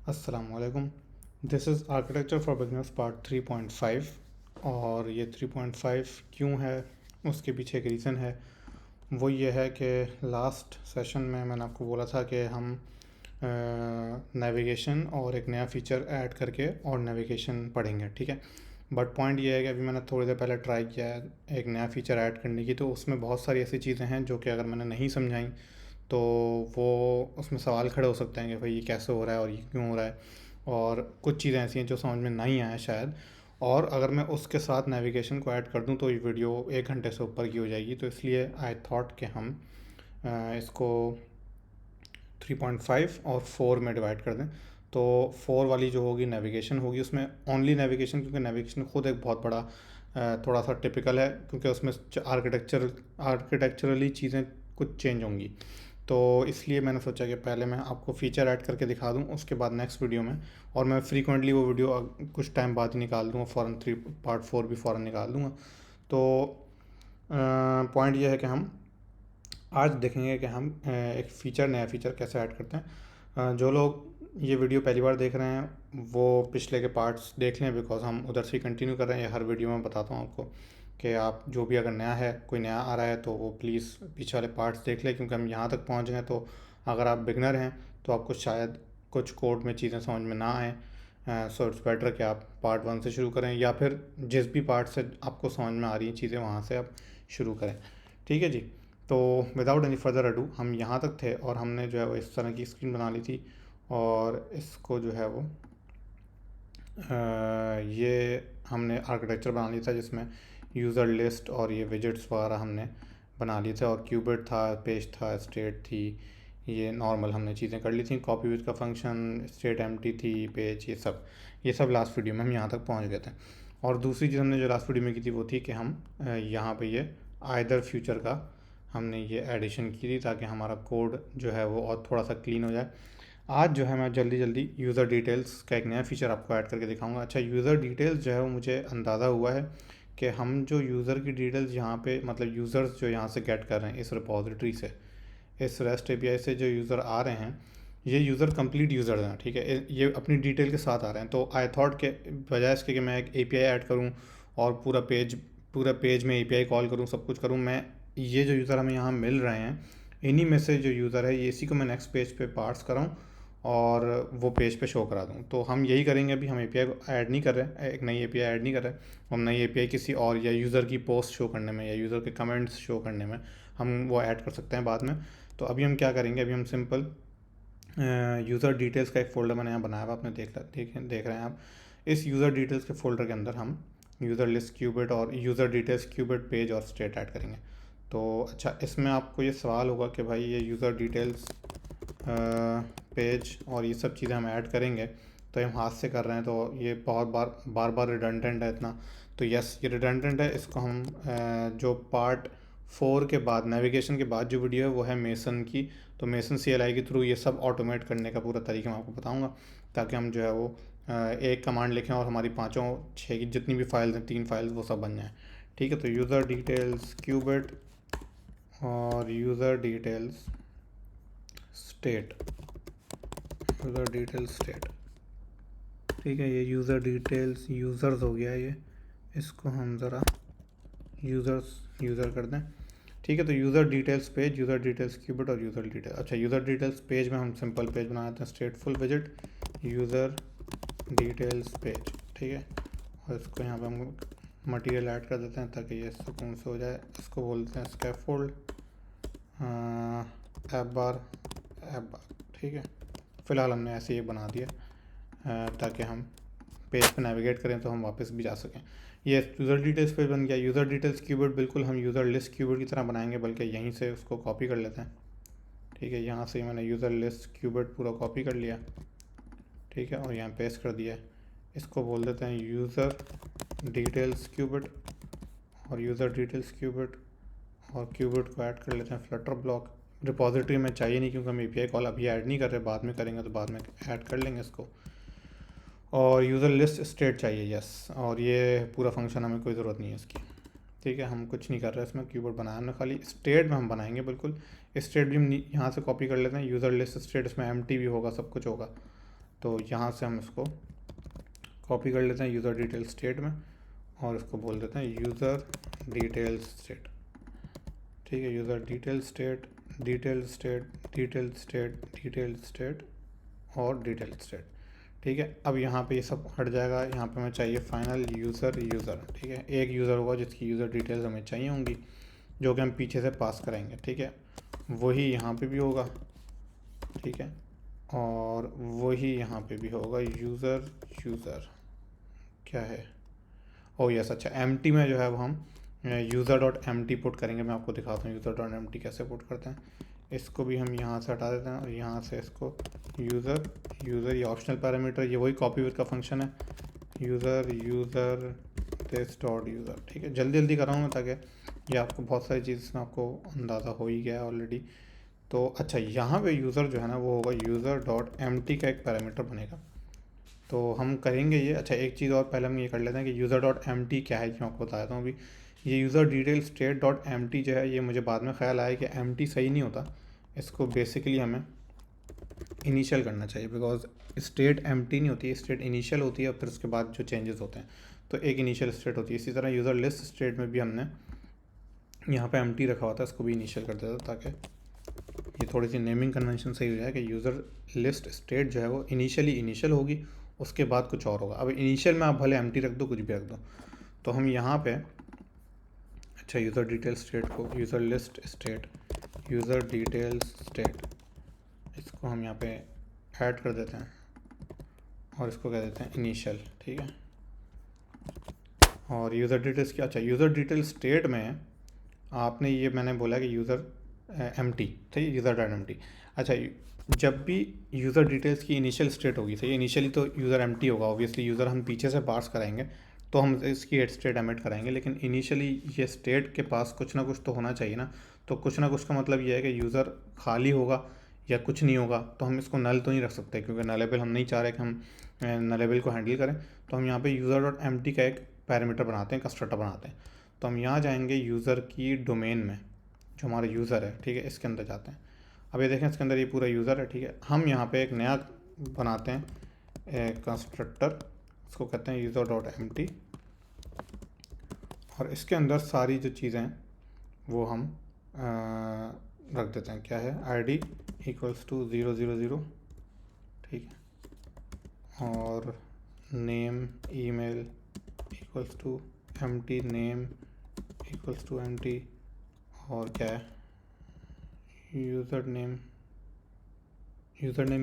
अस्सलामुअलैकुम। This is architecture for beginners part 3.5। और ये 3.5 क्यों है, उसके पीछे एक रीज़न है। वो ये है कि लास्ट सेशन में मैंने आपको बोला था कि हम नेविगेशन और एक नया फ़ीचर ऐड करके और नेविगेशन पढ़ेंगे, ठीक है। बट पॉइंट ये है कि अभी मैंने थोड़ी देर पहले ट्राई किया है एक नया फ़ीचर ऐड करने की, तो उसमें बहुत सारी ऐसी चीज़ें हैं जो कि अगर मैंने नहीं समझाई तो वो उसमें सवाल खड़े हो सकते हैं कि भाई ये कैसे हो रहा है और ये क्यों हो रहा है। और कुछ चीज़ें ऐसी हैं जो समझ में नहीं आया शायद। और अगर मैं उसके साथ नेविगेशन को ऐड कर दूं तो ये वीडियो 1 घंटे से ऊपर की हो जाएगी, तो इसलिए आई थॉट कि हम इसको 3.5 और 4 में डिवाइड कर दें। तो 4 वाली जो होगी नेविगेशन होगी, उसमें ओनली नेविगेशन, क्योंकि नेविगेशन खुद एक बहुत बड़ा थोड़ा सा टिपिकल है, क्योंकि उसमें आर्किटेक्चरली चीज़ें कुछ चेंज होंगी। तो इसलिए मैंने सोचा कि पहले मैं आपको फ़ीचर ऐड करके दिखा दूं, उसके बाद नेक्स्ट वीडियो में, और मैं फ्रीक्वेंटली वो वीडियो कुछ टाइम बाद ही निकाल दूंगा, फ़ौरन पार्ट 4 भी फ़ौरन निकाल दूंगा। तो पॉइंट ये है कि हम आज देखेंगे कि हम एक फ़ीचर, नया फ़ीचर कैसे ऐड करते हैं। जो लोग ये वीडियो पहली बार देख रहे हैं वो पिछले के पार्ट्स देख लें, बिकॉज हम उधर से ही कंटिन्यू कर रहे हैं। हर वीडियो में बताता हूँ आपको कि आप जो भी अगर नया है, कोई नया आ रहा है, तो वो प्लीज़ पीछे वाले पार्ट्स देख लें, क्योंकि हम यहाँ तक पहुँच गए। तो अगर आप बिगनर हैं तो आपको शायद कुछ कोड में चीज़ें समझ में ना आए, सो इट्स बेटर कि आप पार्ट 1 से शुरू करें, या फिर जिस भी पार्ट से आपको समझ में आ रही हैं चीज़ें वहाँ से आप शुरू करें, ठीक है जी। तो विदाउट एनी फर्दर अडू हम यहाँ तक थे और हमने जो है वो इस तरह की स्क्रीन बना ली थी, और इसको जो है वो ये हमने आर्किटेक्चर बना लिया था जिसमें यूज़र लिस्ट और ये विजेट्स वगैरह हमने बना लिए थे, और क्यूबिट था, पेज था, स्टेट थी, ये नॉर्मल हमने चीज़ें कर ली थी। कॉपी विद का फंक्शन, स्टेट एम्प्टी थी, पेज, ये सब लास्ट वीडियो में हम यहाँ तक पहुँच गए थे। और दूसरी चीज़ हमने जो लास्ट वीडियो में की थी वो थी कि हम यहाँ पे ये आइदर फ्यूचर का हमने ये एडिशन की थी, ताकि हमारा कोड जो है वो और थोड़ा सा क्लीन हो जाए। आज जो है मैं जल्दी जल्दी यूज़र डिटेल्स का एक नया फ़ीचर आपको ऐड करके दिखाऊंगा। अच्छा, यूज़र डिटेल्स जो है वो मुझे अंदाज़ा हुआ है कि हम जो यूज़र की डिटेल्स यहाँ पे, मतलब यूज़र्स जो यहाँ से गेट कर रहे हैं इस रिपॉजिटरी से, इस रेस्ट एपीआई से जो यूज़र आ रहे हैं, ये यूज़र कंप्लीट यूज़र हैं, ठीक है। ये अपनी डिटेल के साथ आ रहे हैं। तो आई थॉट के बजाय इसके कि मैं एक एपीआई ऐड करूँ और पूरा पेज में एपीआई कॉल करूँ, सब कुछ करूँ, मैं ये जो यूज़र हमें यहाँ मिल रहे हैं इन्हीं में से जो यूज़र है, ये इसी को मैं नेक्स्ट पेज पे पार्स कराऊँ और वो पेज पे शो करा दूँ। तो हम यही करेंगे। अभी हम एपीआई को ऐड नहीं कर रहे, एक नई एपीआई ऐड नहीं कर रहे। हम नई एपीआई किसी और, या यूज़र की पोस्ट शो करने में, या यूज़र के कमेंट्स शो करने में हम वो ऐड कर सकते हैं बाद में। तो अभी हम क्या करेंगे, अभी हम सिंपल यूज़र डिटेल्स का एक फ़ोल्डर मैंने यहाँ बनाया हुआ, आपने देख रहे हैं आप। इस यूज़र डिटेल्स के फ़ोल्डर के अंदर हम यूज़र लिस्ट क्यूबिट और यूज़र डिटेल्स क्यूबिट पेज और स्टेट ऐड करेंगे। तो अच्छा, इसमें आपको ये सवाल होगा कि भाई ये यूज़र डिटेल्स पेज और ये सब चीज़ें हम ऐड करेंगे तो हम हाथ से कर रहे हैं, तो ये बहुत बार बार रिडंडेंट है इतना। तो यस, ये रिडंडेंट है। इसको हम जो पार्ट 4 के बाद, नेविगेशन के बाद जो वीडियो है वो है मेसन की। तो मेसन CLI के थ्रू ये सब ऑटोमेट करने का पूरा तरीका मैं आपको बताऊंगा, ताकि हम जो है वो एक कमांड लिखें और हमारी 5-6 की जितनी भी फाइल्स हैं, 3 फाइल्स, वो सब बन जाएँ, ठीक है। तो यूज़र डिटेल्स क्यूबिट और user details state, user detail state, ठीक है। ये यूज़र डिटेल्स यूज़र्स हो गया ये, इसको हम ज़रा यूज़र कर दें, ठीक है। तो user details page, user details cubit और यूज़र डिटेल। अच्छा, यूज़र डिटेल्स पेज में हम सिंपल पेज बना देते हैं, स्टेटफुल विजिट यूज़र डिटेल्स पेज, ठीक है। और इसको यहाँ पे हम मटेरियल ऐड कर देते हैं ताकि ये सुकून से हो जाए। इसको बोलते हैं स्कैफोल्ड ऐप बार, ठीक है। फ़िलहाल हमने ऐसे ही बना दिया ताकि हम पेज पे नेविगेट करें तो हम वापस भी जा सकें। ये यूज़र डिटेल्स पेज बन गया। यूज़र डिटेल्स क्यूबिट बिल्कुल हम यूज़र लिस्ट क्यूबिट की तरह बनाएंगे, बल्कि यहीं से उसको कॉपी कर लेते हैं, ठीक है। यहाँ से मैंने यूज़र लिस्ट क्यूबिट पूरा कॉपी कर लिया, ठीक है, और यहाँ पेस्ट कर दिया। इसको बोल देते हैं यूज़र डिटेल्स क्यूबिट और यूज़र डिटेल्स क्यूबिट, और क्यूबिट को ऐड कर लेते हैं फ्लटर ब्लॉक। रिपॉजिटरी में चाहिए नहीं, क्योंकि हम एपीआई कॉल अभी ऐड नहीं कर रहे, बाद में करेंगे, तो बाद में ऐड कर लेंगे इसको। और यूज़र लिस्ट स्टेट चाहिए, यस। और ये पूरा फंक्शन हमें कोई ज़रूरत नहीं है इसकी, ठीक है। हम कुछ नहीं कर रहे इसमें, कीबोर्ड बनाया हमने, खाली स्टेट में हम बनाएंगे बिल्कुल। स्टेट भी हम यहाँ से कॉपी कर लेते हैं, यूज़र लिस्ट स्टेट, इसमें एम्प्टी भी होगा, सब कुछ होगा। तो यहाँ से हम इसको कॉपी कर लेते हैं यूज़र डिटेल स्टेट में और इसको बोल देते हैं यूज़र डिटेल स्टेट। ठीक है, user detail state, detail state, detail state, detail state और डिटेल स्टेट। ठीक है, अब यहाँ पे ये सब हट जाएगा। यहाँ पे हमें चाहिए फाइनल यूज़र। ठीक है, एक यूज़र होगा जिसकी यूज़र डिटेल्स हमें चाहिए होंगी, जो कि हम पीछे से पास करेंगे। ठीक है, वही यहाँ पे भी होगा। ठीक है, और वही यहाँ पे भी होगा। यूज़र क्या है, ओ यस, अच्छा एम्प्टी में जो है वो हम यूज़र डॉट एम्प्टी पुट करेंगे। मैं आपको दिखाता हूँ यूज़र डॉट एम्प्टी कैसे पुट करते हैं। इसको भी हम यहाँ से हटा देते हैं और यहाँ से इसको यूज़र ये ऑप्शनल पैरामीटर, ये वही कॉपी विद का फंक्शन है। User this dot user. ठीक है, जल्दी जल्दी कर रहा हूँ मैं ताकि ये आपको बहुत सारी चीज़ में आपको अंदाज़ा हो ही गया है ऑलरेडी। तो अच्छा, यहाँ पे यूज़र जो है ना वो होगा यूज़र डॉट एम्प्टी का एक पैरामीटर बनेगा। तो हम करेंगे ये। अच्छा, एक चीज़ और पहले हम ये कर लेते हैं कि यूज़र डॉट एम्प्टी क्या है, जो आपको बताया था अभी। ये user detail state dot empty जो है, ये मुझे बाद में ख्याल आया कि एम्प्टी सही नहीं होता, इसको बेसिकली हमें इनिशियल करना चाहिए, बिकॉज स्टेट एम्प्टी नहीं होती है, स्टेट इनिशियल होती है और फिर उसके बाद जो चेंजेस होते हैं तो एक इनिशियल स्टेट होती है। इसी तरह यूज़र लिस्ट स्टेट में भी हमने यहाँ पे एम्प्टी रखा हुआ था, इसको भी इनिशियल कर देता ताकि ये थोड़ी सी नेमिंग कन्वेंशन सही हो जाए कि यूज़र लिस्ट स्टेट जो है वो इनिशियल होगी, उसके बाद कुछ और होगा। अब इनिशियल में आप भले एम्प्टी रख दो, कुछ भी रख दो। तो हम यहाँ पे अच्छा यूज़र डिटेल स्टेट को user list state, user detail state, इसको हम यहाँ पे ऐड कर देते हैं और इसको कह देते हैं इनिशियल। ठीक है, और यूज़र डिटेल्स की, अच्छा यूज़र डिटेल स्टेट में आपने ये मैंने बोला कि यूज़र एम्प्टी, ठीक है, यूज़र डॉट एम्प्टी। अच्छा, जब भी यूज़र डिटेल्स की इनिशियल स्टेट होगी, सही, इनिशियली तो यूज़र एम्प्टी होगा ऑब्वियसली, यूज़र हम पीछे से पास कराएंगे तो हम इसकी एड स्टेट एमिट कराएंगे, लेकिन इनिशियली ये स्टेट के पास कुछ ना कुछ तो होना चाहिए ना। तो कुछ ना कुछ का मतलब ये है कि यूज़र खाली होगा या कुछ नहीं होगा, तो हम इसको नल तो नहीं रख सकते क्योंकि नलेबल हम नहीं चाह रहे कि हम नलेबल को हैंडल करें। तो हम यहाँ पे यूज़र डॉट एम्प्टी का एक पैरामीटर बनाते हैं, कंस्ट्रक्टर बनाते हैं। तो हम यहाँ जाएंगे यूज़र की डोमेन में, जो हमारा यूज़र है, ठीक है, इसके अंदर जाते हैं। अब ये देखें, इसके अंदर ये पूरा यूज़र है। ठीक है, हम यहाँ पे एक नया बनाते हैं कंस्ट्रक्टर, इसको कहते हैं यूज़र डॉट एम्प्टी, और इसके अंदर सारी जो चीज़ें हैं वो हम रख देते हैं। क्या है, ID इक्वल्स टू 000, ठीक है, और name email equals to empty, name equals to empty, और क्या है, यूज़र नेम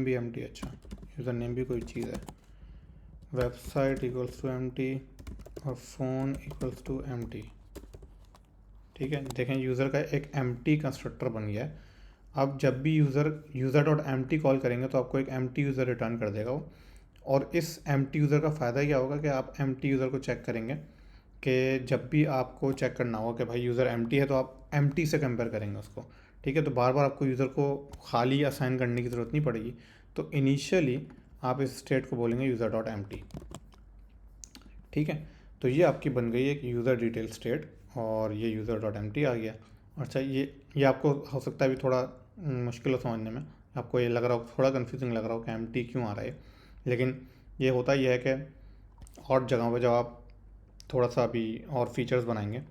भी एम्प्टी। अच्छा, यूज़र नेम भी कोई चीज़ है। वेबसाइट इक्वल्स टू एम्प्टी और फ़ोन इक्वल्स टू एम्प्टी। ठीक है, देखें यूज़र का एक एम्प्टी कंस्ट्रक्टर बन गया है। अब जब भी यूज़र डॉट एम्प्टी कॉल करेंगे तो आपको एक एम्प्टी यूज़र रिटर्न कर देगा वो। और इस एम्प्टी यूज़र का फ़ायदा क्या होगा कि आप एम्प्टी यूज़र को चेक करेंगे कि जब भी आपको चेक करना होगा कि भाई यूज़र एम्प्टी है तो आप एम्प्टी से कंपेयर करेंगे उसको। ठीक है, तो बार बार आपको यूज़र को खाली असाइन करने की ज़रूरत नहीं पड़ेगी। तो इनिशियली आप इस स्टेट को बोलेंगे यूज़र डॉट एम्प्टी। ठीक है, तो ये आपकी बन गई एक यूज़र डिटेल स्टेट और ये यूज़र डॉट एम्प्टी आ गया। अच्छा, ये आपको हो सकता है अभी थोड़ा मुश्किल हो समझने में, आपको ये लग रहा हो, थोड़ा कन्फ्यूजिंग लग रहा हो कि एम्प्टी क्यों आ रहा है, लेकिन ये होता ही है कि और जगहों पर जब आप थोड़ा सा अभी और फीचर्स बनाएंगे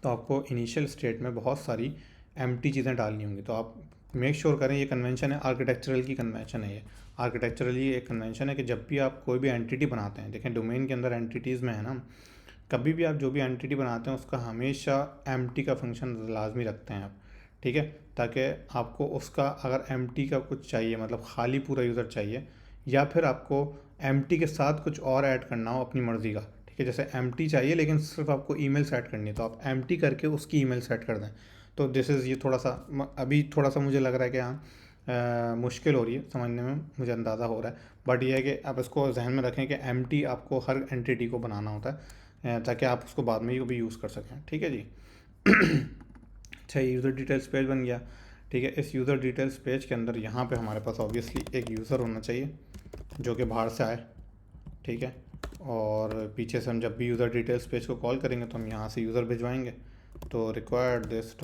तो आपको इनिशियल स्टेट में बहुत सारी एम्प्टी चीज़ें डालनी होंगी। तो आप मेक श्योर करें, ये कन्वेंशन है, आर्किटेक्चरल की कन्वेंशन है, ये आर्किटेक्चरली एक कन्वेंशन है कि जब भी आप कोई भी एंटिटी बनाते हैं, देखें डोमेन के अंदर एंटिटीज़ में है ना, कभी भी आप जो भी एंटिटी बनाते हैं उसका हमेशा एम्प्टी का फंक्शन लाजमी रखते हैं आप। ठीक है, ताकि आपको उसका अगर एम्प्टी का कुछ चाहिए, मतलब खाली पूरा यूज़र चाहिए, या फिर आपको एम्प्टी के साथ कुछ और ऐड करना हो अपनी मर्ज़ी का, ठीक है, जैसे एम्प्टी चाहिए लेकिन सिर्फ आपको ईमेल सेट करनी है तो आप एम्प्टी करके उसकी ईमेल सेट कर दें। तो दिस इज़, ये थोड़ा सा अभी थोड़ा सा मुझे लग रहा है कि हाँ मुश्किल हो रही है समझने में, मुझे अंदाज़ा हो रहा है, बट ये है कि आप इसको जहन में रखें कि एम्प्टी आपको हर एंटिटी को बनाना होता है ताकि आप उसको बाद में भी यूज़ कर सकें। ठीक है जी। अच्छा, यूज़र डिटेल्स पेज बन गया। ठीक है, इस यूज़र डिटेल्स पेज के अंदर यहाँ पे हमारे पास ऑब्वियसली एक यूज़र होना चाहिए जो कि बाहर से आए। ठीक है, और पीछे से हम जब भी यूज़र डिटेल्स पेज को कॉल करेंगे तो हम यहाँ से यूज़र भिजवाएंगे। तो रिक्वायर्ड दिस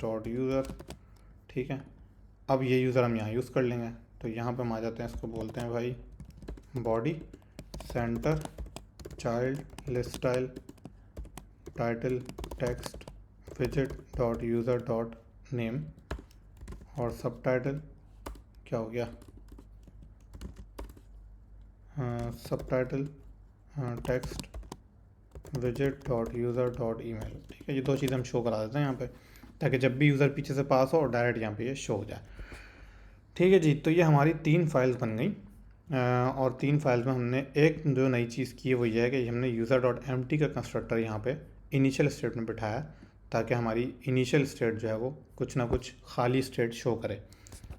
डॉट यूज़र। ठीक है, अब ये यूज़र हम यहाँ यूज़ कर लेंगे। तो यहाँ पे हम आ जाते हैं, इसको बोलते हैं भाई body center child list style title text विजेट डॉट यूज़र डॉट नेम और सब टाइटल क्या हो गया, सब टाइटल टेक्स्ट विजेट डॉट यूज़र डॉट ईमेल। ठीक है, ये दो चीज़ें हम शो करा देते हैं यहाँ पे, ताकि जब भी यूज़र पीछे से पास हो और डायरेक्ट यहाँ पे ये शो हो जाए। ठीक है जी, तो ये हमारी 3 फाइल्स बन गई और 3 फाइल्स में हमने एक जो नई चीज़ की है वो ये है कि हमने यूज़र डॉट एम्प्टी का कंस्ट्रक्टर यहाँ पे इनिशियल स्टेट में बिठाया, ताकि हमारी इनिशियल स्टेट जो है वो कुछ ना कुछ खाली स्टेट शो करे।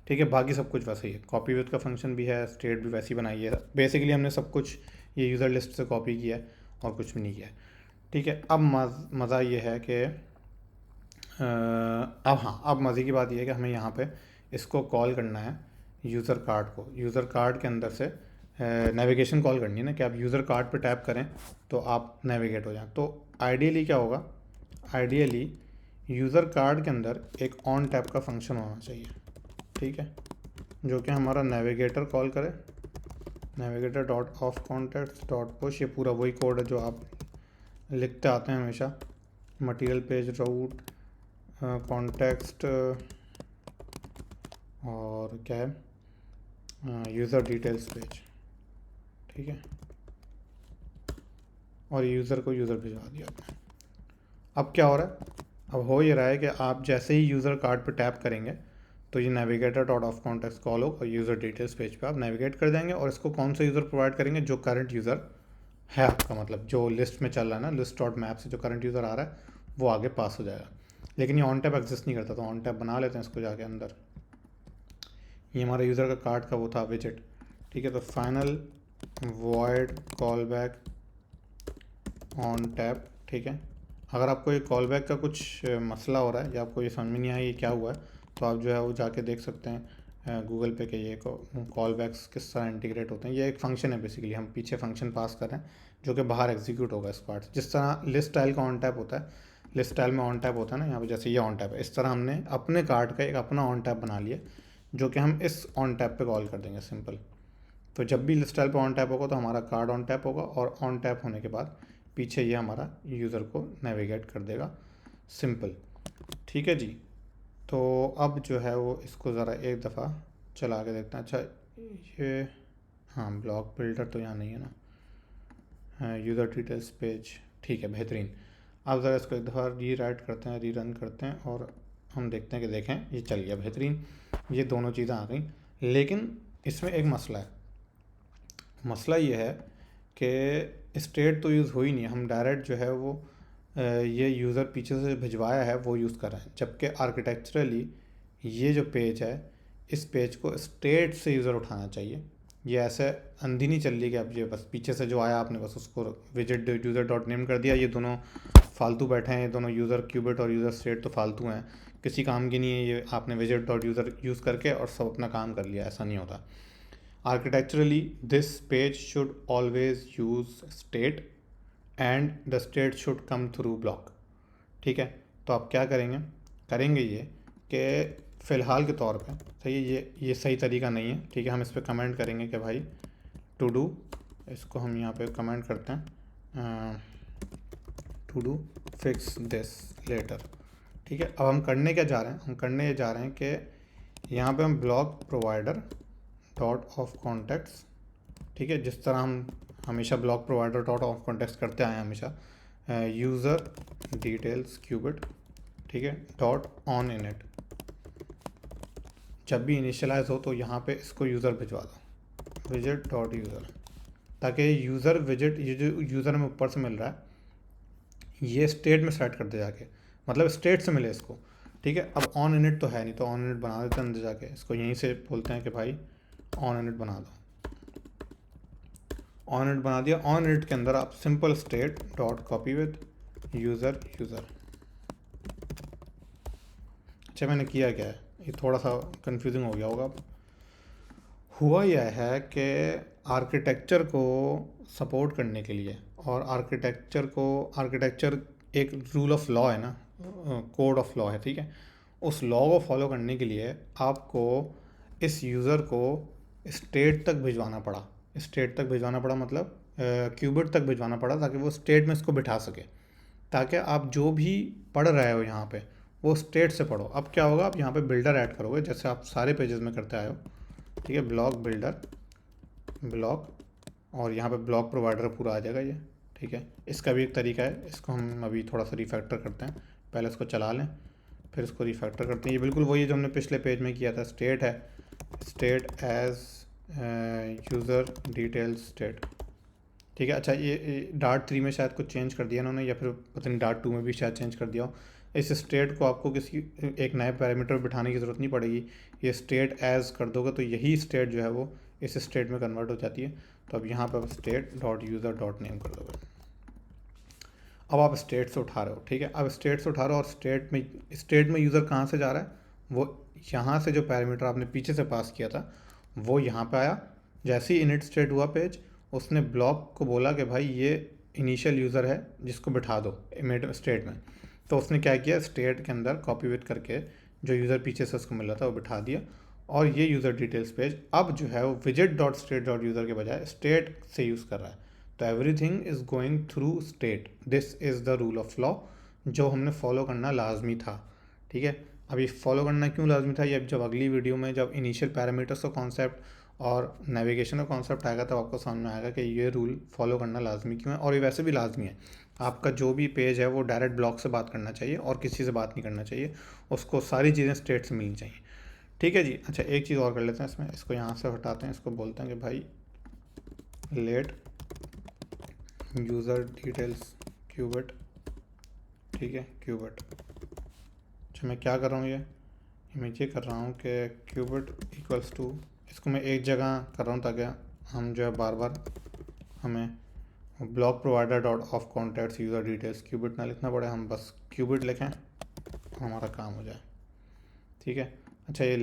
ठीक है, बाकी सब कुछ वैसे ही है, कॉपी विद का फंक्शन भी है, स्टेट भी वैसी बनाई है। बेसिकली हमने सब कुछ ये यूज़र लिस्ट से कॉपी किया है और कुछ भी नहीं किया है। ठीक है, अब मज़ा ये है कि अब मज़े की बात यह है कि हमें यहाँ पे इसको कॉल करना है यूज़र कार्ड को। यूज़र कार्ड के अंदर से नेविगेशन कॉल करनी है ना, कि आप यूज़र कार्ड पे टैप करें तो आप नेविगेट हो जाएं। तो आइडियली क्या होगा, आइडियली यूज़र कार्ड के अंदर एक ऑन टैप का फंक्शन होना चाहिए। ठीक है, जो कि हमारा नेविगेटर कॉल करे, navigator dot of contacts dot push. ये पूरा वही कोड है जो आप लिखते आते हैं हमेशा, मटेरियल पेज राउट कॉन्टेक्स्ट और क्या है यूज़र डिटेल्स पेज। ठीक है, और यूज़र को यूज़र भिजवा दिया आपने। अब क्या हो रहा है, अब हो ये रहा है कि आप जैसे ही यूज़र कार्ड पे टैप करेंगे तो ये navigator dot of context call होगा और यूज़र डिटेल्स पेज पे आप नेविगेट कर जाएंगे। और इसको कौन सा यूज़र प्रोवाइड करेंगे, जो करंट यूज़र है आपका, मतलब जो लिस्ट में चल रहा है ना, लिस्ट डॉट मैप से जो करंट यूज़र आ रहा है वो आगे पास हो जाएगा। लेकिन ये ऑन टैप एग्जिस्ट नहीं करता, तो ऑन टैप बना लेते हैं इसको जाके अंदर। ये हमारा यूज़र का कार्ड का वो था विजेट। ठीक है, तो final void call back on tap. ठीक है, अगर आपको ये कॉल बैक का कुछ मसला हो रहा है या आपको ये समझ में नहीं आया ये क्या हुआ है, तो आप जो है वो जाके देख सकते हैं गूगल पे के ये कॉल बैक्स किस तरह इंटीग्रेट होते हैं। ये एक फ़ंक्शन है, बेसिकली हम पीछे फंक्शन पास कर रहे हैं जो कि बाहर एग्जीक्यूट होगा इस पार्ट से। जिस तरह लिस्ट स्टाइल का ऑन टैप होता है, लिस्ट स्टाइल में ऑन टैप होता है ना, यहाँ पे जैसे ये ऑन टैप है, इस तरह हमने अपने कार्ड का एक अपना ऑन टैप बना लिया जो कि हम इस ऑन टैप पे कॉल कर देंगे सिंपल। तो जब भी लिस्ट स्टाइल पे ऑन टैप होगा तो हमारा कार्ड ऑन टैप होगा, और ऑन टैप होने के बाद पीछे ये हमारा यूज़र को नेविगेट कर देगा, सिंपल। ठीक है जी, तो अब जो है वो इसको ज़रा एक दफ़ा चला के देखते हैं। अच्छा ये हाँ, ब्लॉक बिल्डर तो यहाँ नहीं है ना, यूज़र डिटेल्स पेज। ठीक है, बेहतरीन। अब ज़रा इसको एक दफ़ा री राइट करते हैं, री रन करते हैं और हम देखते हैं कि देखें ये चल गया, बेहतरीन। ये दोनों चीज़ें आ गई, लेकिन इसमें एक मसला है। मसला ये है कि स्टेट तो यूज़ हो ही नहीं, हम डायरेक्ट जो है वो ये यूज़र पीछे से भिजवाया है वो यूज़ कर रहे हैं, जबकि आर्किटेक्चरली ये जो पेज है इस पेज को स्टेट से यूज़र उठाना चाहिए। ये ऐसे अंधी नहीं चल रही कि अब ये बस पीछे से जो आया आपने बस उसको विजेट यूज़र डॉट नेम कर दिया। ये दोनों फालतू बैठे हैं, ये दोनों यूज़र क्यूबिट और यूज़र स्टेट तो फालतू हैं, किसी काम की नहीं है। ये आपने विजेट डॉट यूज़र यूज़ करके और सब अपना काम कर लिया, ऐसा नहीं होता। Architecturally, this page should always use state and the state should come through block। ठीक है, तो आप क्या करेंगे ये कि फ़िलहाल के तौर पे सही है, ये सही तरीका नहीं है। ठीक है, हम इस पर कमेंट करेंगे कि भाई टू डू, इसको हम यहाँ पे कमेंट करते हैं to do fix this later. ठीक है, अब हम करने क्या जा रहे हैं, हम करने ये जा रहे हैं कि यहाँ पे हम block provider dot of contacts. ठीक है, जिस तरह हम हमेशा block provider dot of contacts करते आए हैं हमेशा, यूज़र डिटेल्स क्यूबिट। ठीक है, डॉट ऑन इनिट। जब भी इनिशियलाइज हो तो यहाँ पे इसको यूज़र भिजवा दो, विजेट डॉट यूज़र, ताकि यूज़र विजेट ये जो यूज़र में ऊपर से मिल रहा है ये स्टेट में सेट कर दे जाके, मतलब स्टेट से मिले इसको। ठीक है, अब ऑन इनिट तो है नहीं, तो ऑन इनिट बना देते हैं अंदर जाके, इसको यहीं से बोलते हैं कि भाई ऑन इनिट बना दो। ऑन इनिट बना दिया, ऑन इनिट के अंदर आप simple state dot copy with user. अच्छा, मैंने किया क्या है, ये थोड़ा सा कंफ्यूजिंग हो गया होगा। हुआ यह है कि आर्किटेक्चर को सपोर्ट करने के लिए, और आर्किटेक्चर एक रूल ऑफ लॉ है ना, कोड ऑफ लॉ है। ठीक है, उस लॉ को फॉलो करने के लिए आपको इस यूज़र को स्टेट तक भिजवाना पड़ा। स्टेट तक भिजवाना पड़ा मतलब क्यूबिट तक भिजवाना पड़ा, ताकि वो स्टेट में इसको बिठा सके, ताकि आप जो भी पढ़ रहे हो यहाँ पे वो स्टेट से पढ़ो। अब क्या होगा, आप यहाँ पे बिल्डर ऐड करोगे जैसे आप सारे पेजेस में करते आए हो, ठीक है। ब्लॉक बिल्डर, ब्लॉक, और यहाँ पे ब्लॉक प्रोवाइडर पूरा आ जाएगा ये, ठीक है। इसका भी एक तरीका है, इसको हम अभी थोड़ा सा रिफैक्टर करते हैं। पहले इसको चला लें, फिर इसको रिफैक्टर करते हैं। ये बिल्कुल वही है जो हमने पिछले पेज में किया था। स्टेट है, state as user details state, ठीक है। अच्छा, ये डार्ट 3 में शायद कुछ चेंज कर दिया इन्होंने, या फिर पता नहीं डार्ट 2 में भी शायद चेंज कर दिया हो। इस स्टेट को आपको किसी एक नए पैरामीटर बिठाने की ज़रूरत नहीं पड़ेगी। ये स्टेट एज कर दोगे तो यही स्टेट जो है वो इस स्टेट में कन्वर्ट हो जाती है। तो अब यहाँ पर state dot user dot name कर दोगे। अब आप स्टेट से उठा रहे हो, ठीक है। अब स्टेट से उठा रहे हो, और स्टेट में यूज़र कहाँ से जा रहा है, वो यहाँ से जो पैरामीटर आपने पीछे से पास किया था वो यहाँ पे आया। जैसे ही इनिट स्टेट हुआ पेज, उसने ब्लॉक को बोला कि भाई ये इनिशियल यूज़र है जिसको बिठा दो इमिट स्टेट में। तो उसने क्या किया, स्टेट के अंदर कॉपी विथ करके जो यूज़र पीछे से उसको मिला था वो बिठा दिया। और ये यूज़र डिटेल्स पेज अब जो है वो विजेट डॉट स्टेट डॉट यूज़र के बजाय स्टेट से यूज़ कर रहा है। तो everything is going through state. This is the rule of law जो हमने फॉलो करना लाजमी था, ठीक है। अब ये फॉलो करना क्यों लाजमी था, ये जब अगली वीडियो में जब इनिशियल पैरामीटर्स का कॉन्सेप्ट और नेविगेशन का कॉन्सेप्ट आएगा तब आपको समझ में आएगा कि ये रूल फॉलो करना लाजमी क्यों है। और ये वैसे भी लाजमी है, आपका जो भी पेज है वो डायरेक्ट ब्लॉक से बात करना चाहिए और किसी से बात नहीं करना चाहिए, उसको सारी चीज़ें स्टेट से मिलनी चाहिए, ठीक है जी। अच्छा, एक चीज़ और कर लेते हैं इसमें, इसको यहाँ से हटाते हैं, इसको बोलते हैं कि भाई लेट यूज़र डिटेल्स क्यूबिट, ठीक है, क्यूबिट। अच्छा, मैं क्या कर रहा हूँ, मैं ये कर रहा हूँ कि क्यूबिट इक्वल्स टू, इसको मैं एक जगह कर रहा हूँ ताकि हम जो है बार बार हमें bloc provider dot of context user details cubit ना लिखना पड़े, हम बस क्यूबिट लिखें, हमारा काम हो जाए, ठीक है। अच्छा, ये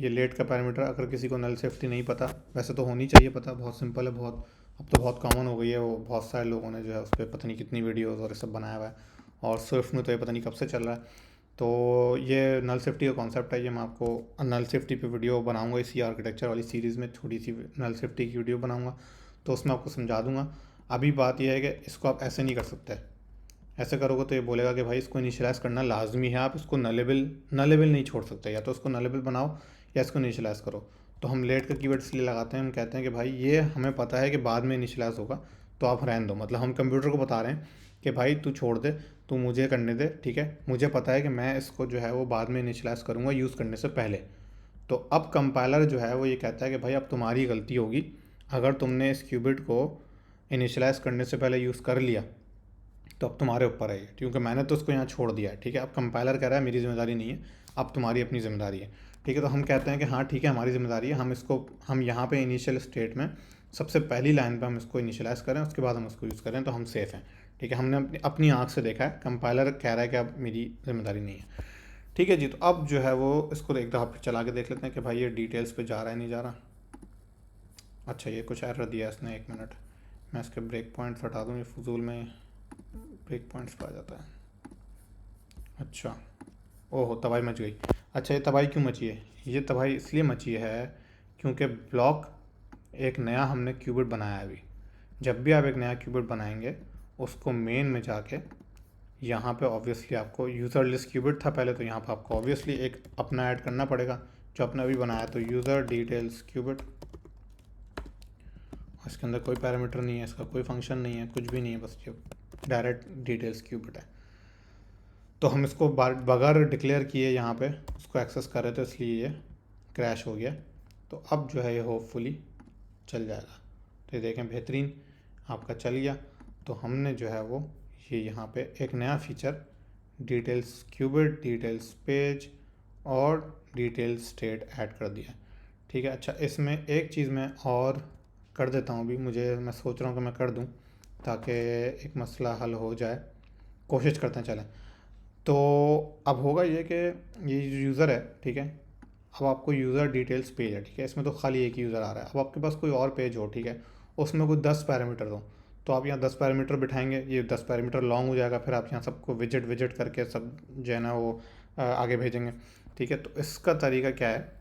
लेट का पैरामीटर, अगर किसी को नल सेफ्टी नहीं पता, वैसे तो होनी चाहिए पता, बहुत सिंपल है, बहुत अब तो बहुत कॉमन हो गई है, वो बहुत सारे लोगों ने जो है उस पर पता नहीं कितनी वीडियोज़ और ये सब बनाया हुआ है, और स्विफ्ट में तो ये पता नहीं कब से चल रहा है। तो ये नल सेफ्टी का कॉन्सेप्ट है, ये मैं आपको नल सेफ्टी पे वीडियो बनाऊंगा, इसी आर्किटेक्चर वाली सीरीज़ में छोटी सी नल सेफ्टी की वीडियो बनाऊंगा, तो उसमें आपको समझा दूंगा। अभी बात यह है कि इसको आप ऐसे नहीं कर सकते। ऐसे करोगे तो ये बोलेगा कि भाई इसको इनिशियलाइज़ करना लाजमी है, आप इसको नलेबल नहीं छोड़ सकते, या तो इसको नलेबल बनाओ या इसको इनिशियलाइज़ करो। तो हम लेट का कीवर्ड इसलिए लगाते हैं, हम कहते हैं कि भाई ये हमें पता है कि बाद में इनिशियलाइज़ होगा, तो आप रहने दो। मतलब हम कंप्यूटर को बता रहे हैं कि भाई तू छोड़ दे, तू मुझे करने दे, ठीक है, मुझे पता है कि मैं इसको जो है वो बाद में इनिशियलाइज़ करूँगा यूज़ करने से पहले। तो अब कंपाइलर जो है वो ये कहता है कि भाई अब तुम्हारी गलती होगी, अगर तुमने इस क्यूबिट को इनिशियलाइज़ करने से पहले यूज़ कर लिया तो अब तुम्हारे ऊपर है ये, क्योंकि मैंने तो उसको यहाँ छोड़ दिया है, ठीक है। अब कंपाइलर कह रहा है मेरी जिम्मेदारी नहीं है, अब तुम्हारी अपनी ज़िम्मेदारी है, ठीक है। तो हम कहते हैं कि हाँ ठीक है, हमारी ज़िम्मेदारी है, हम यहाँ पे इनिशियल स्टेट में सबसे पहली लाइन पे हम इसको इनिशियलाइज़ करें, उसके बाद हम उसको यूज़ करें, तो हम सेफ़ हैं, ठीक है। हमने अपनी आँख से देखा है, कंपाइलर कह रहा है कि अब मेरी जिम्मेदारी नहीं है, ठीक है जी। तो अब जो है वो इसको एक दफ़ा चला के देख लेते हैं कि भाई ये डिटेल्स पे जा रहा है नहीं जा रहा। अच्छा, ये कुछ एरर दिया इसने, 1 मिनट, मैं इसके ब्रेक पॉइंट्स हटा दूँ, ये फजूल में ब्रेक पॉइंट्स पर आ जाता है। अच्छा, ओहो, तबाही मच गई। अच्छा, ये तबाही क्यों मची है, ये तबाही इसलिए मची है क्योंकि ब्लॉक एक नया हमने क्यूबिट बनाया है अभी। जब भी आप एक नया क्यूबिट बनाएंगे, उसको मेन में जाके यहाँ पे ऑब्वियसली आपको यूज़र लिस्ट क्यूबिट था पहले, तो यहाँ पे आपको ऑब्वियसली एक अपना ऐड करना पड़ेगा जो अपने अभी बनाया। तो यूज़र डिटेल्स क्यूबिट, इसके अंदर कोई पैरामीटर नहीं है, इसका कोई फंक्शन नहीं है, कुछ भी नहीं है, बस ये डायरेक्ट डिटेल्स क्यूबिट है। तो हम इसको बगैर डिक्लेयर किए यहाँ पे उसको एक्सेस कर रहे थे, इसलिए ये क्रैश हो गया। तो अब जो है ये होपफुली चल जाएगा। तो ये देखें, बेहतरीन आपका चल गया। तो हमने जो है वो ये यहाँ पे एक नया feature details cubit, details page और डिटेल्स स्टेट ऐड कर दिया, ठीक है। अच्छा, इसमें एक चीज़ मैं और कर देता हूँ अभी, मैं सोच रहा हूँ कि मैं कर दूँ ताकि एक मसला हल हो जाए, कोशिश करते हैं चलें। तो अब होगा ये कि ये यूज़र है, ठीक है। अब आपको यूज़र डिटेल्स पेज है, ठीक है, इसमें तो खाली एक ही यूज़र आ रहा है। अब आपके पास कोई और पेज हो, ठीक है, उसमें कोई 10 पैरामीटर हो, तो आप यहाँ 10 पैरामीटर बिठाएंगे, ये 10 पैरामीटर लॉन्ग हो जाएगा, फिर आप यहाँ सबको विजिट विजिट करके सब जो है ना वो आगे भेजेंगे, ठीक है। तो इसका तरीका क्या है,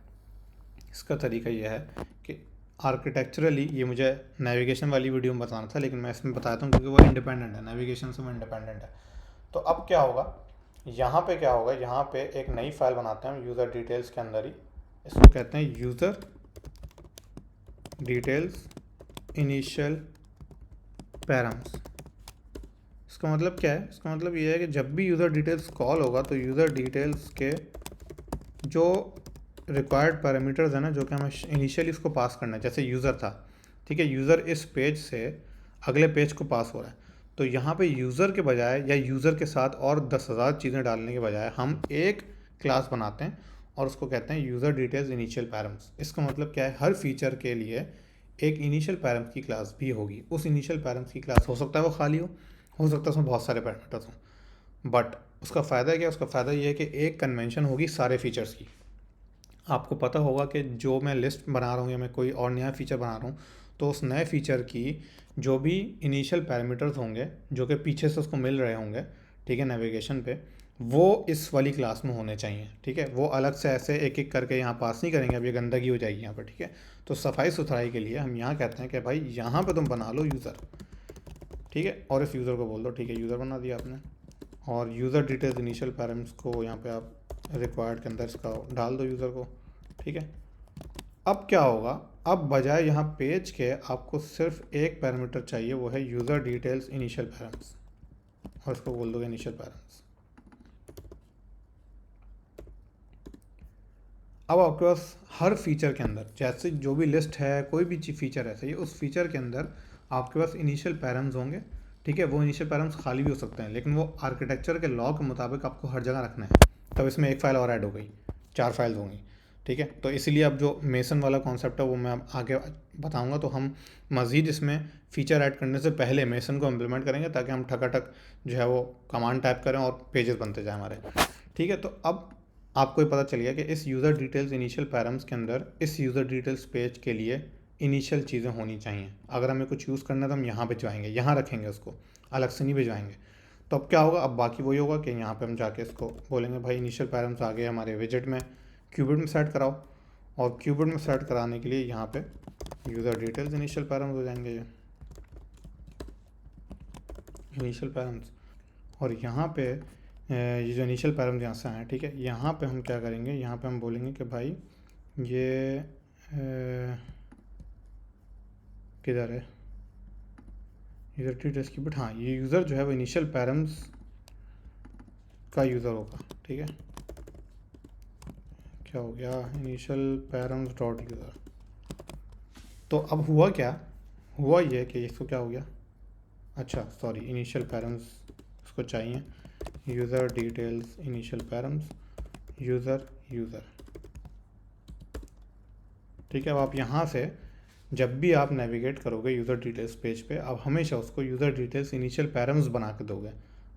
इसका तरीका यह है कि आर्किटेक्चरली ये मुझे नेविगेशन वाली वीडियो में बताना था, लेकिन मैं इसमें बताता हूँ क्योंकि वो इंडिपेंडेंट है, नेविगेशन से वो इंडिपेंडेंट है। तो अब क्या होगा, यहाँ पे क्या होगा, यहाँ पे एक नई फाइल बनाते हैं हम यूज़र डिटेल्स के अंदर ही। इसको कहते हैं यूज़र डिटेल्स इनिशियल पैराम्स। इसका मतलब क्या है, इसका मतलब ये है कि जब भी यूज़र डिटेल्स कॉल होगा तो यूज़र डिटेल्स के जो रिक्वायर्ड पैरामीटर्स है ना, जो कि हमें इनिशियली इसको पास करना है, जैसे यूज़र था, ठीक है, यूज़र इस पेज से अगले पेज को पास हो रहा है, तो यहाँ पे यूज़र के बजाय या यूज़र के साथ और 10,000 चीज़ें डालने के बजाय हम एक क्लास बनाते हैं और उसको कहते हैं यूज़र डिटेल्स इनिशियल पैराम्स। इसका मतलब क्या है, हर फीचर के लिए एक इनिशियल पैराम्स की क्लास भी होगी। उस इनिशियल पैराम्स की क्लास हो सकता है वो खाली हो सकता है उसमें बहुत सारे पैरामीटर्स हों, बट उसका फ़ायदा क्या है, उसका फ़ायदा ये है कि एक कन्वेंशन होगी सारे फीचर्स की। आपको पता होगा कि जो मैं लिस्ट बना रहा हूँ या मैं कोई और नया फ़ीचर बना रहा हूँ, तो उस नए फ़ीचर की जो भी इनिशियल पैरामीटर्स होंगे जो कि पीछे से उसको मिल रहे होंगे, ठीक है, नेविगेशन पे, वो इस वाली क्लास में होने चाहिए, ठीक है। वो अलग से ऐसे एक एक करके यहाँ पास नहीं करेंगे, अब ये गंदगी हो जाएगी यहाँ पर, ठीक है। तो सफाई सुथराई के लिए हम यहाँ कहते हैं कि भाई यहाँ पे तुम बना लो यूज़र, ठीक है, और इस यूज़र को बोल दो, ठीक है, यूज़र बना दिया आपने, और यूज़र डिटेल्स इनिशियल पैरामीटर्स को यहाँ पे आप रिक्वायर्ड के अंदर इसका डाल दो यूज़र को, ठीक है। अब क्या होगा, अब बजाय यहाँ पेज के आपको सिर्फ एक पैरामीटर चाहिए, वो है यूज़र डिटेल्स इनिशियल पैरामीटर्स, और इसको बोल दोगे इनिशियल पैरामीटर्स। अब आपके पास हर फीचर के अंदर, जैसे जो भी लिस्ट है, कोई भी फीचर है, सही है, उस फीचर के अंदर आपके पास इनिशियल पैरामीटर्स होंगे, ठीक है। वो इनिशियल पैरामीटर्स खाली भी हो सकते हैं, लेकिन वो आर्किटेक्चर के लॉ के मुताबिक आपको हर जगह रखना है। तब इसमें एक फ़ाइल और ऐड हो गई, 4 फाइल्स होंगी, ठीक है। तो इसलिए अब जो मेसन वाला कॉन्सेप्ट है वो मैं अब आगे बताऊंगा, तो हम मज़ीद इसमें फ़ीचर ऐड करने से पहले मेसन को इम्प्लीमेंट करेंगे ताकि हम ठकाठक जो है वो कमांड टाइप करें और पेजेस बनते जाए हमारे, ठीक है। तो अब आपको ये पता चल गया कि इस यूज़र डिटेल्स इनिशियल पैराम्स के अंदर इस यूज़र डिटेल्स पेज के लिए इनिशियल चीज़ें होनी चाहिए। अगर हमें कुछ यूज़ करना है तो हम यहाँ भिजवाएंगे, यहाँ रखेंगे, उसको अलग से नहीं भिजवाएंगे। तो अब क्या होगा, अब बाकी वही होगा कि यहाँ पे हम जाके इसको बोलेंगे भाई इनिशियल पैराम्स आ गए हमारे विजेट में, क्यूबिट में सेट कराओ, और क्यूबिट में सेट कराने के लिए यहाँ पे यूज़र डिटेल्स इनिशियल पैराम्स हो जाएंगे, ये इनिशियल पैराम्स। और यहाँ पे ये जो इनिशियल पैरामीटर यहाँ से आए, ठीक है, यहाँ पे हम क्या करेंगे, यहाँ पे हम बोलेंगे कि भाई ये किधर है यूज़र डिटेल्स की, बट हाँ, ये यूज़र जो है वो इनिशियल पैराम्स का यूज़र होगा, ठीक है। क्या हो गया, इनिशियल पैराम्स डॉट यूज़र। तो अब हुआ क्या, हुआ ये कि इसको क्या हो गया, अच्छा सॉरी, इनिशियल पैराम्स इसको चाहिए, user details initial params user, ठीक है। अब आप यहाँ से जब भी आप नेविगेट करोगे यूज़र डिटेल्स पेज पे, आप हमेशा उसको यूज़र डिटेल्स इनिशियल पैराम्स बना के दोगे,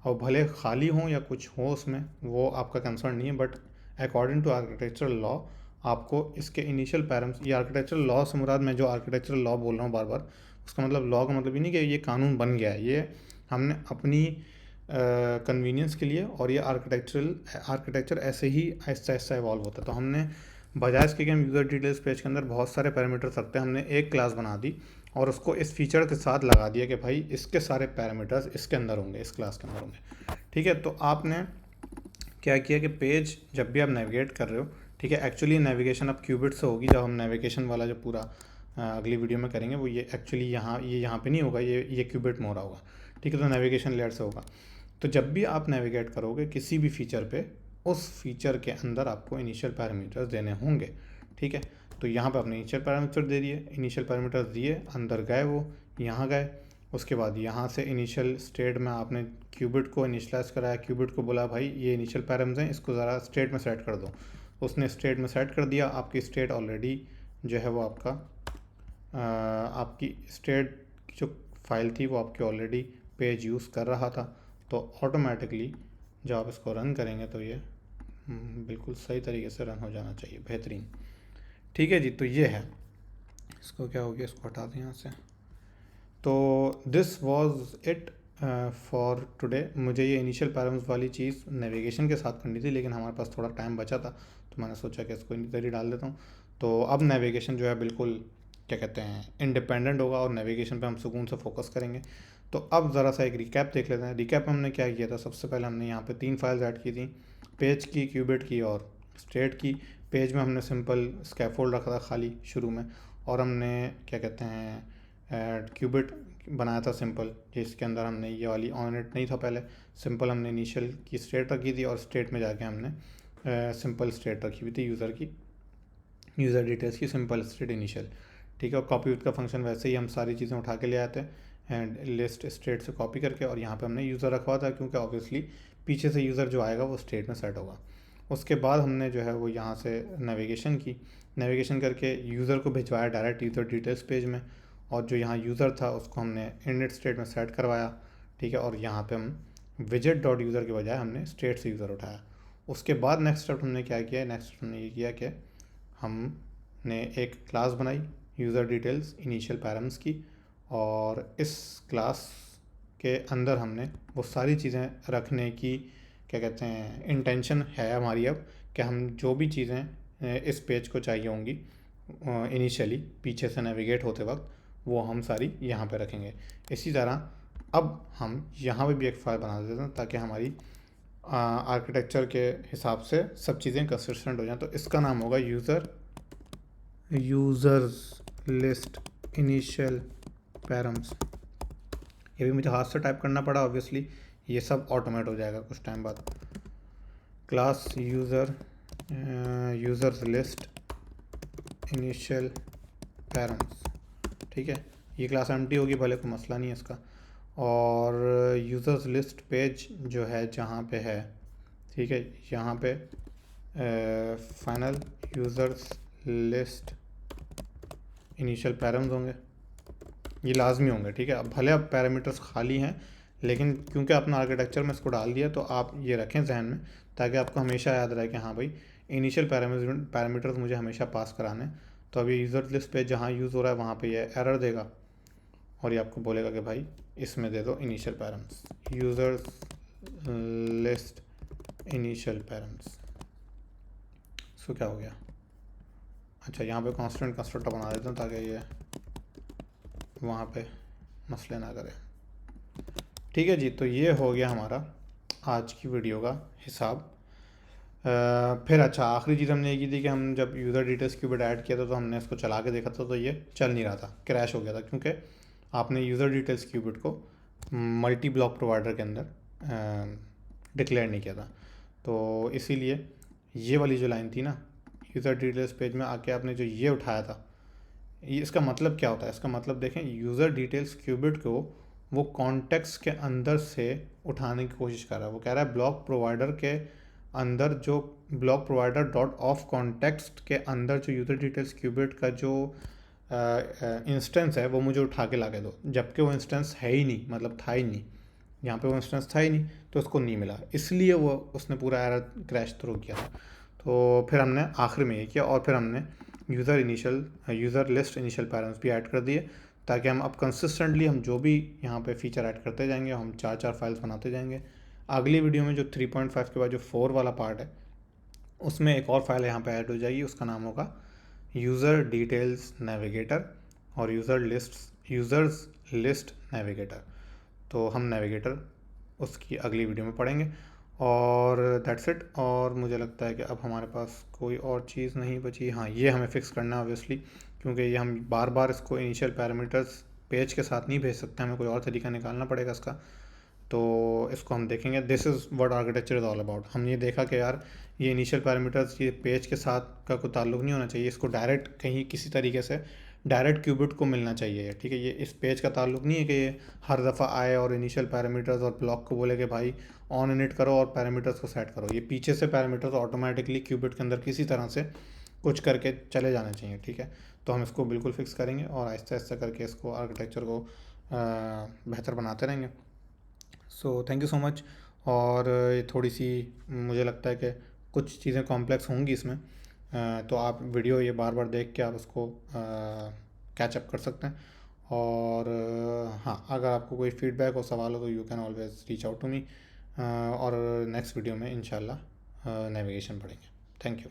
और भले खाली हो या कुछ हो उसमें, वो आपका कंसर्न नहीं है, but according to architectural law आपको इसके इनिशियल पैराम्स, ये आर्किटेक्चरल लॉ से मुराद, मैं जो आर्किटेक्चरल लॉ बोल रहा हूँ बार बार, उसका मतलब लॉ का मतलब ये नहीं कि ये कानून बन गया है, ये हमने अपनी कन्वीनियंस के लिए, और ये आर्किटेक्चर ऐसे ही आहिस्ता आहिस्ता इवॉल्व होता है। तो हमने बजाय इसके कि हम यूज़र डिटेल्स पेज के अंदर बहुत सारे पैरामीटर्स रखते हैं, हमने एक क्लास बना दी और उसको इस फीचर के साथ लगा दिया कि भाई इसके सारे पैरामीटर्स इसके अंदर होंगे, इस क्लास के अंदर होंगे, ठीक है। तो आपने क्या किया कि पेज जब भी आप नेविगेट कर रहे हो, ठीक है, एक्चुअली नेविगेशन अब क्यूबिट से होगी, जब हम नेविगेशन वाला जो पूरा अगली वीडियो में करेंगे वो ये एक्चुअली यहाँ पे नहीं होगा, ये क्यूबिट में हो रहा होगा, ठीक है। तो नेविगेशन लेयर से होगा। तो जब भी आप नेविगेट करोगे किसी भी फीचर पे, उस फीचर के अंदर आपको इनिशियल पैरामीटर्स देने होंगे, ठीक है। तो यहाँ पे आपने इनिशियल पैरामीटर दे दिए, इनिशियल पैरामीटर्स दिए, अंदर गए, वो यहाँ गए, उसके बाद यहाँ से इनिशियल स्टेट में आपने क्यूबिट को इनिशलाइज कराया, क्यूबिट को बोला भाई ये इनिशियल पैरामीटर्स हैं, इसको ज़रा स्टेट में सेट कर दो, उसने स्टेट में सेट कर दिया, आपकी स्टेट ऑलरेडी जो है वो आपकी स्टेट जो फाइल थी वो आपकी ऑलरेडी पेज यूज़ कर रहा था, तो ऑटोमेटिकली जब आप इसको रन करेंगे तो ये बिल्कुल सही तरीके से रन हो जाना चाहिए, बेहतरीन, ठीक है जी। तो ये है, इसको क्या हो गया, इसको हटा दें यहाँ से। तो this was it for today. मुझे ये इनिशियल पैरामीटर्स वाली चीज़ नेविगेशन के साथ करनी थी, लेकिन हमारे पास थोड़ा टाइम बचा था, तो मैंने सोचा कि इसको इधर ही डाल देता हूँ। तो अब नेविगेशन जो है बिल्कुल क्या कहते हैं इंडिपेंडेंट होगा और नेविगेशन पे हम सुकून से फोकस करेंगे। तो अब ज़रा सा एक रिकैप देख लेते हैं। रिकैप में हमने क्या किया था, सबसे पहले हमने यहाँ पे 3 फाइल्स ऐड की थी, पेज की, क्यूबिट की और स्टेट की। पेज में हमने सिंपल स्कैफोल्ड रखा था खाली शुरू में, और हमने क्या कहते हैं क्यूबिट बनाया था सिंपल, जिसके अंदर हमने ये वाली ऑनइट नहीं था पहले, सिंपल हमने इनिशियल की स्टेट रखी थी और स्टेट में जाके हमने सिंपल स्टेट रखी हुई थी यूज़र की, यूज़र डिटेल्स की सिंपल स्टेट इनिशियल। ठीक है, और कॉपी विथ का फंक्शन वैसे ही हम सारी चीज़ें उठा के ले आते हैं एंड लिस्ट स्टेट से कॉपी करके, और यहाँ पे हमने यूज़र रखा हुआ था क्योंकि ऑब्वियसली पीछे से यूज़र जो आएगा वो स्टेट में सेट होगा। उसके बाद हमने जो है वो यहाँ से नेविगेशन की, नेविगेशन करके यूज़र को भिजवाया डायरेक्ट यूज़र डिटेल्स पेज में, और जो यहाँ यूज़र था उसको हमने इनिट स्टेट में सेट करवाया। ठीक है, और यहाँ पे हम विजेट डॉट यूज़र के बजाय हमने स्टेट से यूज़र उठाया। उसके बाद नेक्स्ट स्टेप हमने क्या किया, नेक्स्ट स्टेप हमने ये किया कि हमने एक क्लास बनाई यूज़र डिटेल्स इनिशियल पैरम्स की, और इस क्लास के अंदर हमने वो सारी चीज़ें रखने की क्या कहते हैं इंटेंशन है हमारी अब, कि हम जो भी चीज़ें इस पेज को चाहिए होंगी इनिशियली पीछे से नेविगेट होते वक्त, वो हम सारी यहाँ पे रखेंगे। इसी तरह अब हम यहाँ पे भी एक फ़ाइल बना देते हैं ताकि हमारी आर्किटेक्चर के हिसाब से सब चीज़ें कंसिस्टेंट हो जाएं। तो इसका नाम होगा यूज़र्स लिस्ट इनिशियल पैरम्स। ये भी मुझे हाथ से टाइप करना पड़ा ऑब्वियसली, ये सब ऑटोमेट हो जाएगा कुछ टाइम बाद। Class users list initial params. ठीक है, ये क्लास एम्प्टी होगी भले, कोई मसला नहीं है इसका। और यूज़र्स लिस्ट पेज जो है जहाँ पे है, ठीक है, यहाँ पे final users list initial params होंगे, ये लाजमी होंगे। ठीक है, अब भले अब पैरामीटर्स खाली हैं, लेकिन क्योंकि आपने आर्किटेक्चर में इसको डाल दिया तो आप ये रखें जहन में, ताकि आपको हमेशा याद रहे कि हाँ भाई इनिशियल पैरामीटर्स मुझे हमेशा पास कराने। तो अब ये यूज़र लिस्ट पे जहाँ यूज़ हो रहा है वहाँ पे ये एरर देगा और ये आपको बोलेगा कि भाई इसमें दे दो initial params, users list initial params. So क्या हो गया, अच्छा यहाँ पे कांस्टेंट कंस्ट्रक्टर बना देते हैं ताकि ये वहाँ पे मसले ना करे। ठीक है जी, तो ये हो गया हमारा आज की वीडियो का हिसाब। फिर अच्छा आखिरी चीज़ हमने ये की थी कि हम जब यूज़र डिटेल्स क्यूबिट ऐड किया था तो हमने इसको चला के देखा था तो ये चल नहीं रहा था, क्रैश हो गया था, क्योंकि आपने यूज़र डिटेल्स क्यूबिट को मल्टी ब्लॉक प्रोवाइडर के अंदर डिक्लेयर नहीं किया था। तो इसीलिए ये वाली जो लाइन थी ना, यूज़र डिटेल्स पेज में आके आपने जो ये उठाया था, ये इसका मतलब क्या होता है, इसका मतलब देखें यूज़र डिटेल्स क्यूबिट को वो कॉन्टेक्स्ट के अंदर से उठाने की कोशिश कर रहा है। वो कह रहा है ब्लॉक प्रोवाइडर के अंदर, जो block provider dot of context के अंदर जो यूज़र डिटेल्स क्यूबिट का जो इंस्टेंस है वो मुझे उठा के ला के दो, जबकि वो इंस्टेंस है ही नहीं, मतलब था ही नहीं, यहाँ पे वो इंस्टेंस था ही नहीं तो उसको नहीं मिला, इसलिए वो उसने पूरा एरर क्रैश थ्रो किया था। तो फिर हमने आखिर में ये किया और फिर हमने यूज़र लिस्ट इनिशियल पैरम्स भी ऐड कर दिए, ताकि हम अब कंसिस्टेंटली हम जो भी यहाँ पे फीचर ऐड करते जाएंगे, हम 4 फाइल्स बनाते जाएंगे। अगली वीडियो में जो 3.5 के बाद जो 4 वाला पार्ट है उसमें एक और फाइल यहाँ पे ऐड हो जाएगी, उसका नाम होगा यूज़र डिटेल्स नेविगेटर और यूज़र्स लिस्ट नेविगेटर। तो हम नेविगेटर उसकी अगली वीडियो में पढ़ेंगे और दैट्स इट। और मुझे लगता है कि अब हमारे पास कोई और चीज़ नहीं बची। हाँ, ये हमें फ़िक्स करना है ऑब्वियसली, क्योंकि ये हम बार बार इसको इनिशियल पैरामीटर्स पेज के साथ नहीं भेज सकते, हमें कोई और तरीका निकालना पड़ेगा इसका। तो इसको हम देखेंगे, this is what architecture is all about. हमने ये देखा कि यार ये इनिशियल पैरामीटर्स ये पेज के साथ का कोई ताल्लुक नहीं होना चाहिए, इसको डायरेक्ट कहीं किसी तरीके से डायरेक्ट क्यूबिट को मिलना चाहिए। ठीक है, ये इस पेज का ताल्लुक नहीं है कि ये हर दफ़ा आए और इनिशियल पैरामीटर्स और ब्लॉक को बोले कि भाई ऑन इनिट करो और पैरामीटर्स को सेट करो। ये पीछे से पैरामीटर्स ऑटोमेटिकली क्यूबिट के अंदर किसी तरह से कुछ करके चले जाने चाहिए। ठीक है, तो हम इसको बिल्कुल फिक्स करेंगे और आहिस्ता आहिस्ता करके इसको आर्किटेक्चर को बेहतर बनाते रहेंगे। So thank you so much. और ये थोड़ी सी मुझे लगता है कि कुछ चीज़ें कॉम्प्लेक्स होंगी इसमें, तो आप वीडियो ये बार बार देख के आप उसको कैचअप कर सकते हैं। और हाँ, अगर आपको कोई फीडबैक और सवाल हो तो you can always reach out to me. और नेक्स्ट वीडियो में इंशाल्लाह नेविगेशन पढ़ेंगे। Thank you.